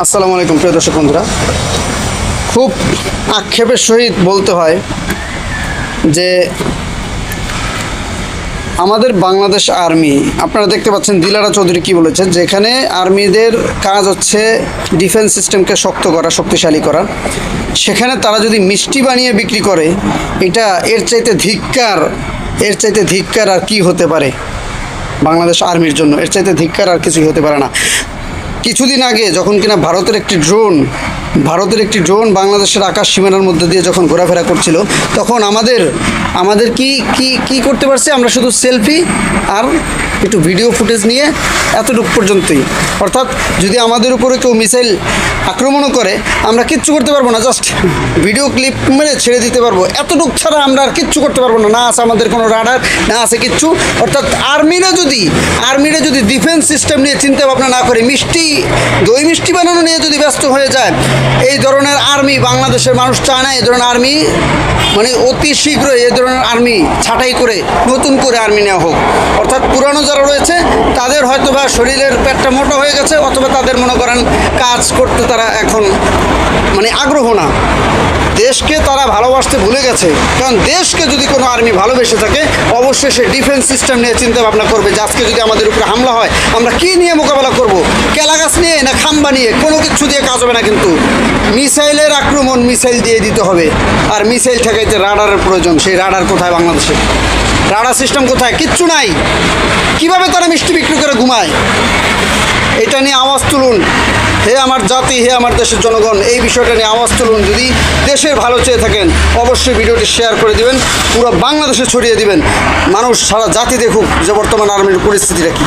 আসসালামু আলাইকুম প্রিয় দর্শক বন্ধুরা, খুব আক্ষেপের সহিত বলতে হয় যে আমাদের বাংলাদেশ আর্মি, আপনারা দেখতে পাচ্ছেন দিলারা চৌধুরী কী বলেছে, যেখানে আর্মিদের কাজ হচ্ছে ডিফেন্স সিস্টেমকে শক্ত করা, শক্তিশালী করা, সেখানে তারা যদি মিষ্টি বানিয়ে বিক্রি করে, এটা এর চাইতে ধিক্কার আর কি হতে পারে বাংলাদেশ আর্মির জন্য? এর চাইতে ধিক্কার আর কিছুই হতে পারে না। কিছুদিন আগে যখন কিনা ভারতের একটি ড্রোন বাংলাদেশের আকাশ সীমানার মধ্যে দিয়ে যখন ঘোরাফেরা করছিল, তখন আমাদের কি করতে পারছে? আমরা শুধু সেলফি আর একটু ভিডিও ফুটেজ নিয়ে এতটুকু পর্যন্তই। অর্থাৎ যদি আমাদের উপরে কেউ মিসাইল আক্রমণও করে, আমরা কিচ্ছু করতে পারবো না, জাস্ট ভিডিও ক্লিপ মেরে ছেড়ে দিতে পারবো। এতটুকু ছাড়া আমরা আর কিচ্ছু করতে পারবো না। না আছে আমাদের কোনো রাডার, না আছে কিচ্ছু। অর্থাৎ আর্মিরা যদি ডিফেন্স সিস্টেম নিয়ে চিন্তা ভাবনা না করে দই মিষ্টি বানানো নিয়ে যদি ব্যস্ত হয়ে যায়, এই ধরনের আর্মি বাংলাদেশের মানুষ চায় না। এই ধরনের আর্মি মানে অতি শীঘ্রই এই ধরনের আর্মি ছাঁটাই করে নতুন করে আর্মি নেওয়া হোক। অর্থাৎ পুরানো যারা রয়েছে তাদের হয়তো বা শরীরের পেটটা মোটা হয়ে গেছে, অথবা তাদের মনে করেন কাজ করতে তারা এখন মানে আগ্রহ না, দেশকে তারা ভালোবাসতে ভুলে গেছে। কারণ দেশকে যদি কোনো আর্মি ভালোবেসে থাকে, অবশ্যই সে ডিফেন্স সিস্টেম নিয়ে চিন্তা ভাবনা করবে যে আজকে যদি আমাদের উপরে হামলা হয় আমরা কী নিয়ে মোকাবেলা করব। কেলাগাছ নিয়ে না খাম্বা নিয়ে? কোনো কিছু দিয়ে কাজ হবে না। কিন্তু মিসাইলের আক্রমণ মিসাইল দিয়ে দিতে হবে। আর মিসাইল ঠেকাইতে রাডারের প্রয়োজন। সেই রাডার কোথায়? বাংলাদেশে রাডার সিস্টেম কোথায়? কিচ্ছু নাই। কিভাবে তারা মিষ্টি বিক্রি করে ঘুমায়? এটা নিয়ে আওয়াজ তুলুন, হে আমার জাতি, হে আমার দেশের জনগণ, এই বিষয়টা নিয়ে আওয়াজ তুলুন। যদি দেশের ভালো চেয়ে থাকেন, অবশ্যই ভিডিওটি শেয়ার করে দিবেন, পুরো বাংলাদেশে ছড়িয়ে দিবেন। মানুষ, সারা জাতি দেখুক যে বর্তমান আর্মির পরিস্থিতিটা কী।